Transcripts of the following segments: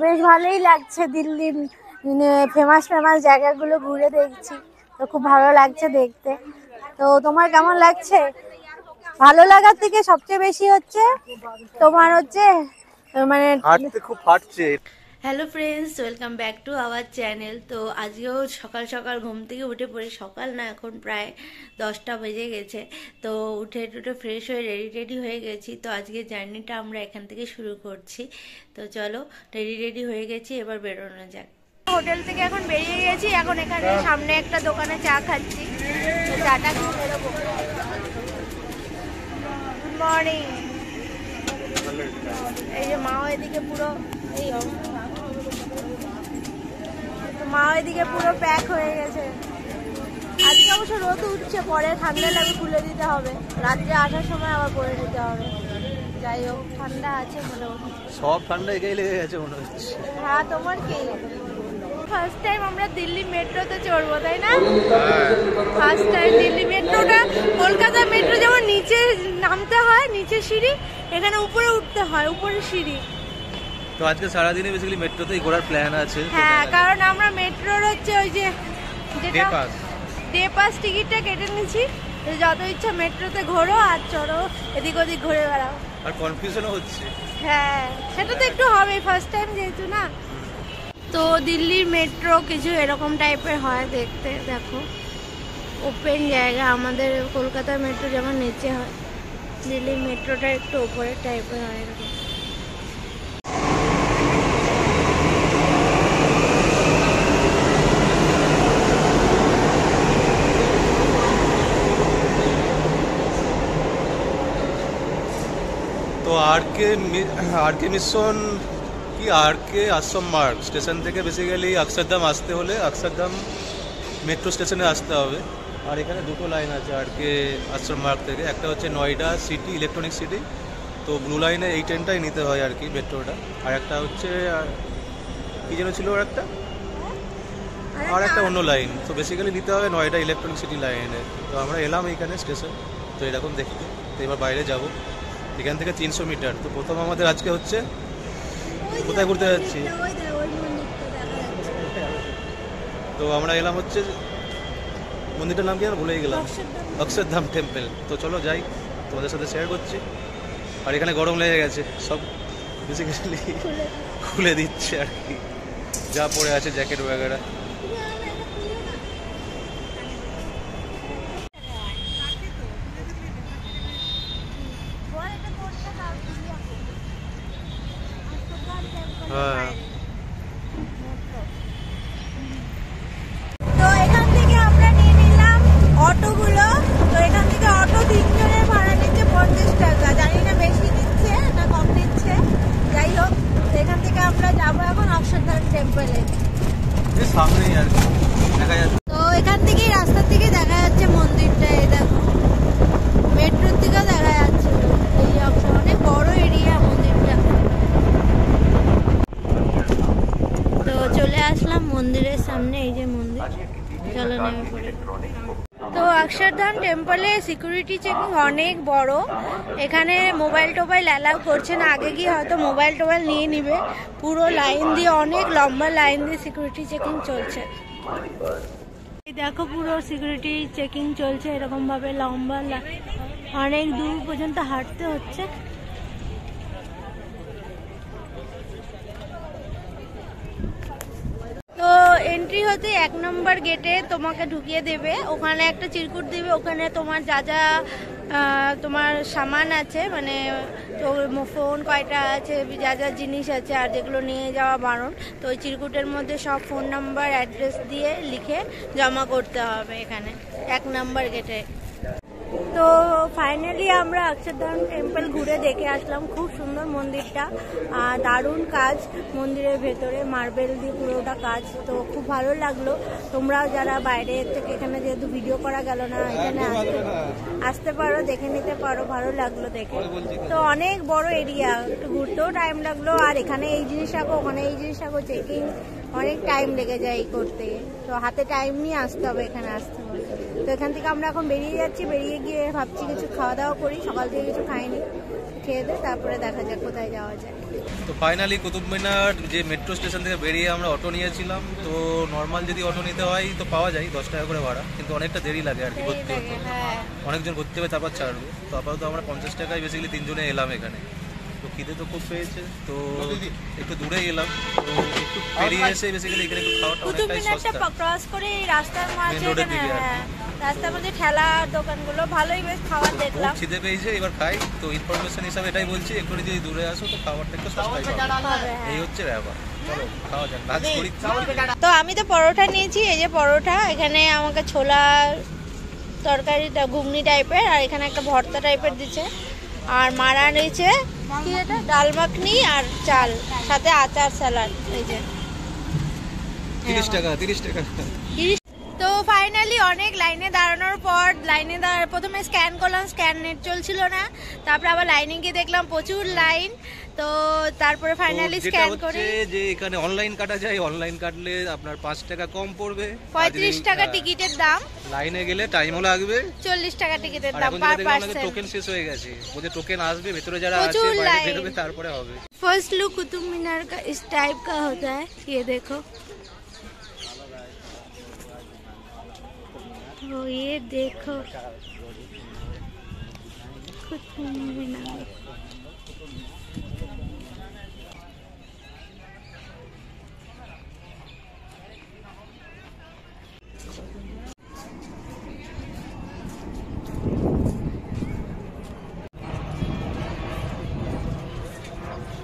বেশ ভালোই লাগছে, দিল্লির ফেমাস ফেমাস জায়গাগুলো ঘুরে দেখছি, তো খুব ভালো লাগছে দেখতে। তো তোমার কেমন লাগছে? ভালো লাগার থেকে সবচেয়ে বেশি হচ্ছে তোমার হচ্ছে মানে হাঁটতে খুব ফাটছে। Hello friends, welcome back to our channel. তো আজকেও সকাল সকাল ঘুম থেকে উঠে পড়ে, সকাল না এখন প্রায় 10টা বেজে গেছে। তো উঠে ফ্রেশ হয়ে রেডি হয়ে গেছি। তো আজকে জার্নিটা আমরা এখান থেকে শুরু করছি। তো চলো, রেডি হয়ে গেছি, এবার বেরোনো যাক। হোটেল থেকে এখন বেরিয়ে গেছি, এখন এখানে সামনে একটা দোকানে চা খাচ্ছি। তো চাটা খেয়ে বেরোবো। Good morning. এই যে মাও এদিকে পুরো এদিকে পুরো প্যাক হয়ে গেছে। আজকে অবশ্য রোদ উঠছে, পরে ঠান্ডা লাগে খুলে দিতে হবে, রাত্রে আসার সময় আবার পরে নিতে হবে। যাই হোক, ঠান্ডা আছে মোটামুটি, সব ঠান্ডা এগিয়ে লেগে গেছে মনে হচ্ছে। হ্যাঁ, তোমার কি ফার্স্ট টাইম আমরা দিল্লি মেট্রোতে চড়বো, তাই না? ফার্স্ট টাইম দিল্লি মেট্রোটা, কলকাতা মেট্রো যেমন নিচে নামতে হয়, নিচে সিঁড়ি, এখানে উপরে উঠতে হয়, উপরে সিঁড়ি। তো আজকে সারাদিনে বেসিক্যালি মেট্রোতেই ঘোরার প্ল্যান আছে। হ্যাঁ, কারণ আমরা মেট্রোর হচ্ছে ওই যে ডে পাস টিকিটটা কেটে নিয়েছি। যত ইচ্ছা মেট্রোতে ঘোরো আর চড়ো, এদিক ওদিক ঘুরে বেড়াও। আর কনফিউশনও হচ্ছে। হ্যাঁ, সেটা তো একটু হবে, ফার্স্ট টাইম যেহেতু না। তো দিল্লির মেট্রো কিছু এরকম টাইপের হয় দেখতে, দেখো ওপেন জায়গা। আমাদের কলকাতার মেট্রো যেমন নিচে হয়, দিল্লির মেট্রোটা একটু ওপরের টাইপের হয় এরকম। তো আর কে মিশন কি, আর কে আশ্রম মার্গ স্টেশন থেকে বেসিক্যালি অক্ষরধাম আসতে হলে অক্ষরধাম মেট্রো স্টেশনে আসতে হবে। আর এখানে দুটো লাইন আছে আর কে আশ্রম মার্গ থেকে, একটা হচ্ছে নয়ডা সিটি ইলেকট্রনিক সিটি, তো ব্লু লাইনে এই ট্রেনটাই নিতে হয় আর কি মেট্রোটা। আর একটা হচ্ছে কি যেন ছিল আর একটা অন্য লাইন, তো বেসিক্যালি নিতে হবে নয়ডা ইলেকট্রনিক সিটি লাইনে। তো আমরা এলাম এইখানে স্টেশন, তো এরকম দেখতে। তো এবার বাইরে যাব, এখান থেকে 300 মিটার। তো প্রথম আমাদের আজকে হচ্ছে কোথায় ঘুরতে যাচ্ছি, তো আমরা এলাম হচ্ছে মন্দিরটার নাম কি আর ভুলেই গেলাম, অক্ষরধাম টেম্পল। তো চলো যাই, তোমাদের সাথে শেয়ার করছি। আর এখানে গরম লেগে গেছে, সব বেসিক্যালি খুলে দিচ্ছে আর কি, যা পরে আছে জ্যাকেট वगैरह। হ্যাঁ, তো এখান থেকে আমরা নিয়ে নিলাম অটোগুলো। তো এখান থেকে অটো 3 জনের ভাড়া নিচ্ছে 50 টাকা, জানি না বেশি নিচ্ছে না কম নিচ্ছে। যাই হোক, তো এখান থেকে আমরা যাবো এখন অক্ষরধাম টেম্পলে। সামনেই আর কি দেখা যাচ্ছে। তো এখান থেকেই রাস্তার থেকে দেখা যাচ্ছে মন্দিরটা, এই দেখো, মেট্রোর থেকেও দেখা যাচ্ছে। এই অনেক বড় এরিয়া মন্দিরটা। তো চলে আসলাম মন্দিরের সামনে, এই যে মন্দির, চলো নেমে পড়ে। তো অক্ষরধাম টেম্পলে সিকিউরিটি চেকিং অনেক বড়, এখানে মোবাইল টোবাইল অ্যালাউ করছে না। আগে গিয়ে হয়তো মোবাইল টোবাইল নিয়ে নিবে, পুরো লাইন দিয়ে, অনেক লম্বা লাইন দিয়ে সিকিউরিটি চেকিং চলছে। এই দেখো, পুরো সিকিউরিটি চেকিং চলছে এরকম ভাবে, লম্বা অনেক দূর পর্যন্ত হাঁটতে হচ্ছে। তো এন্ট্রি হতে 1 নম্বর গেটে তোমাকে ঢুকিয়ে দেবে, ওখানে একটা চিরকুট দিবে, ওখানে তোমার যা যা তোমার সামান আছে, মানে ফোন কয়টা আছে, যা যা জিনিস আছে, আর যেগুলো নিয়ে যাওয়া বারণ, তো ওই চিরকুটের মধ্যে সব ফোন নাম্বার অ্যাড্রেস দিয়ে লিখে জমা করতে হবে এখানে 1 নম্বর গেটে। তো ফাইনালি আমরা অক্ষরধাম টেম্পল ঘুরে দেখে আসলাম, খুব সুন্দর মন্দিরটা, দারুণ কাজ মন্দিরের ভেতরে, মার্বেল দিয়ে পুরোটা কাজ, তো খুব ভালো লাগলো। তোমরাও যারা বাইরে থেকে, এখানে যেহেতু ভিডিও করা গেল না, এখানে আসতে পারো, দেখে নিতে পারো, ভালো লাগলো দেখে। তো অনেক বড় এরিয়া, একটু ঘুরতেও টাইম লাগলো, আর এখানে এই জিনিস রাখো, ওখানে এই জিনিস রাখো, চেকিং অনেক টাইম লেগে যায় এই করতে, তো হাতে টাইম নিয়ে আসতে হবে এখানে আসতে হবে। তো এখান থেকে আমরা এখন বেরিয়ে যাচ্ছি, বেরিয়ে গিয়ে ভাবছি কিছু খাওয়া দাওয়া করি, সকাল থেকে কিছু খাইনি, খেয়ে দিয়ে তারপরে দেখা যাক কোথায় যাওয়া যায়। তো ফাইনালি কুতুব মিনার যে মেট্রো স্টেশন থেকে বেরিয়ে আমরা অটো নিয়েছিলাম। তো নর্মাল যদি অটো নিতে হয় তো পাওয়া যায় 10 টাকা করে ভাড়া, কিন্তু অনেকটা দেরি লাগে আর কি ঘুরতে হতে, হ্যাঁ অনেকজন ঘুরতে হবে তারপর ছাড়বে। তো আপাতত আমরা 50 টাকায় বেসিক্যালি 3 জনে এলাম এখানে। তো খিদে তো খুব পেয়েছে, তো একটু দূরে এলাম, তো একটু পেরিয়ে এসে বেসিক্যালি এখানে একটু খাওয়াটা কুতুব অনেকটাই মিনারটা সস্তা। ক্রস করে রাস্তার মাঝে Main road এর দিকে আর কি। হ্যাঁ, রাস্তার মধ্যে ঠেলা দোকানগুলো ভালোই বেশ খাবার খুব দেখলাম। খিদে পেয়েছে, এবার খাই। তো ইনফরমেশন হিসাবে এটাই বলছি, একটু যদি দূরে আসো তো খাবারটা একটু সস্তায় পাবে, হবে, হ্যাঁ। এই হচ্ছে ব্যাপার। চলো খাওয়া যাক, ভাগ করি। তো আমি তো পরোটা নিয়েছি, এই যে পরোটা, এখানে আমাকে ছোলা তরকারিটা ঘুগনি টাইপের, আর এখানে একটা ভর্তা টাইপের দিচ্ছে, আর মারা নিয়েছে কি এটা ডাল মাখনি আর চাল, সাথে আচার স্যালাড। এই যে 30 টাকা 30 টাকা। তো ফাইনালি অনেক লাইনে দাঁড়ানোর পর প্রথমে স্ক্যান করলাম, স্ক্যান নেট চলছিল না, তারপরে আবার লাইনে গিয়ে দেখলাম প্রচুর লাইন। তো তারপরে ফাইনালি তো যেটা স্ক্যান হচ্ছে করে যে এখানে অনলাইন কাটা যায়, অনলাইন কাটলে আপনার 5 টাকা কম পড়বে, 35 টাকা টিকিটের দাম, লাইনে গেলে টাইমও লাগবে, 40 টাকা টিকিটের আর দাম এখন পার যেটা দেখলাম পার্সন। টোকেন শেষ হয়ে গেছে, বলছে টোকেন আসবে, ভেতরে যারা আছে প্রচুর বাইরে লাইন। বেরোবে তারপরে হবে। फर्स्ट लुक कुतुब मीनार का इस टाइप का होता है, ये देखो। तो ये देखो कुतुब मीनार।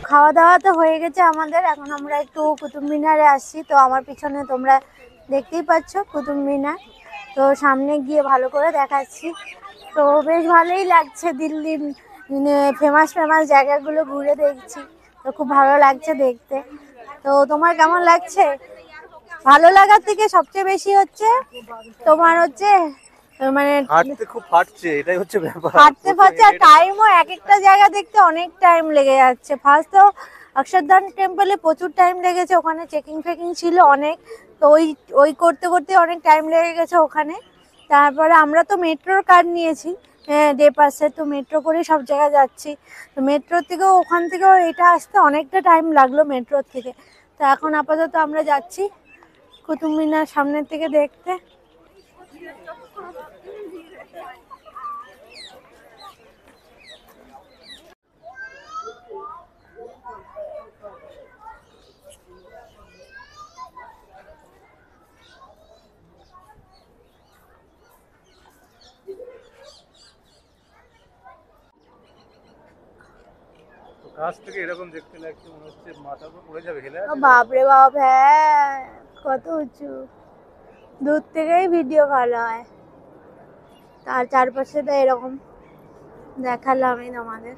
খাওয়া দাওয়া তো হয়ে গেছে আমাদের, এখন আমরা একটু কুতুব মিনারে আসছি। তো আমার পিছনে তোমরা দেখতেই পাচ্ছ কুতুব মিনার, তো সামনে গিয়ে ভালো করে দেখাচ্ছি। তো বেশ ভালোই লাগছে, দিল্লির ফেমাস জায়গাগুলো ঘুরে দেখছি, তো খুব ভালো লাগছে দেখতে। তো তোমার কেমন লাগছে? ভালো লাগার থেকে সবচেয়ে বেশি হচ্ছে তোমার হচ্ছে মানে হাঁটতে খুব ফাটছে, এটাই হচ্ছে ব্যাপার। হাঁটতে ফাটছে, আর টাইমও এক একটা জায়গা দেখতে অনেক টাইম লেগে যাচ্ছে। ফার্স্ট তো অক্ষরধাম টেম্পলে প্রচুর টাইম লেগেছে, ওখানে চেকিং ফেকিং ছিল অনেক, তো ওই করতে করতে অনেক টাইম লেগে গেছে ওখানে। তারপরে আমরা তো মেট্রোর কার্ড নিয়েছি ডে পাসে, তো মেট্রো করে সব জায়গায় যাচ্ছি। তো মেট্রোর থেকেও ওখান থেকেও এটা আসতে অনেকটা টাইম লাগলো মেট্রোর থেকে। তো এখন আপাতত আমরা যাচ্ছি কুতুব মিনার সামনের থেকে দেখতে। কাছ থেকে এরকম দেখতে লাগছে, মনে হচ্ছে মাথা পড়ে যাবে, হেলে বাপরে বাপ, হ্যাঁ কত উঁচু, দূর থেকেই ভিডিও ভালো হয়। তার চারপাশে তো এরকম দেখালামই তোমাদের।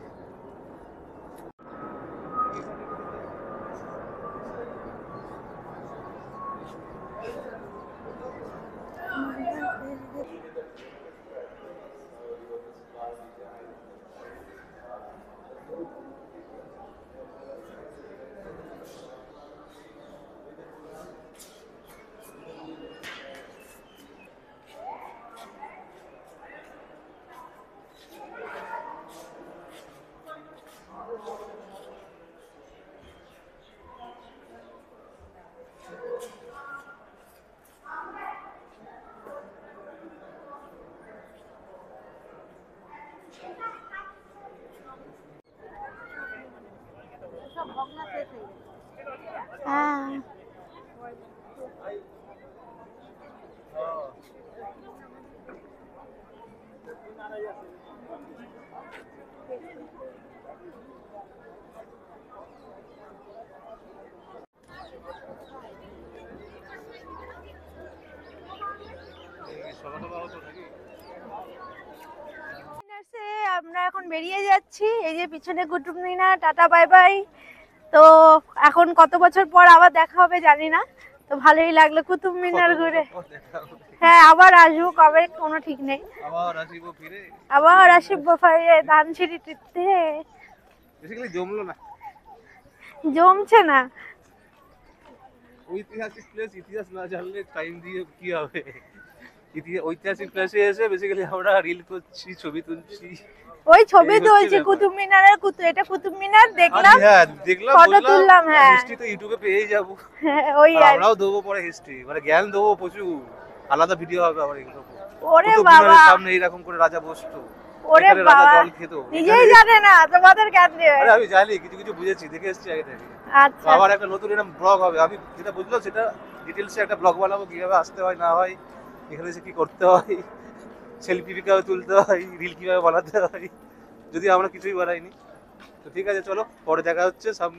হ্যাঁ আমরা এখন বেরিয়ে যাচ্ছি, এই যে পিছনে Qutub Minar, tata bye bye. তো এখন কত বছর পর আবার দেখা হবে জানি না, তো ভালোই লাগলো কুতুব মিনার ঘুরে। হ্যাঁ আবার আসবো, কবে কোনো ঠিক নেই, আবার আসবো ফিরে ধানসিঁড়িতে। বেসিক্যালি জমলো না, জমছে না। ঐতিহাসিক প্লেস, ইতিহাস না জানলে টাইম দিয়ে কি হবে? ঐতিহাসিক প্লেসে এসে বেসিক্যালি আমরা রিল করছি, ছবি তুলছি, ওই ছবি এই হচ্ছে তুলছি ব্যাপার। কুতুব মিনারের এটা কুতুব মিনার দেখলাম, হ্যাঁ দেখলাম, ফটো বললাম তুললাম, হ্যাঁ। হিস্ট্রি তো ইউটিউবে পেয়েই যাবো। হ্যাঁ, ওই আর আর আমরাও দেবো পরে হিস্ট্রি, মানে জ্ঞান দেবো প্রচুর, আলাদা ভিডিও হবে আবার এগুলো। ওরে কুতুব বাবা, মিনারের সামনে এইরকম করে রাজা বসতো, ওরে এখানে রাজা বাবা, জল খেত। নিজেই জানে না তোমাদের জ্ঞান দেবে। আরে আমি জানি, কিছু কিছু বুঝেছি, দেখে এসেছি আগে থেকে। তো আচ্ছা, আবার একটা নতুন এরকম ব্লগ হবে, আমি যেটা বুঝলাম সেটা ডিটেলসে একটা ব্লগ বানাবো, কিভাবে আসতে হয় না হয়, এখানে এসে কি করতে হয়, সেলফি কিভাবে তুলতে হয়, রিল কিভাবে বানাতে হয়, যদি আমরা কিছুই বানাইনি। তো ঠিক আছে, চলো পরে দেখা হচ্ছে সামনে।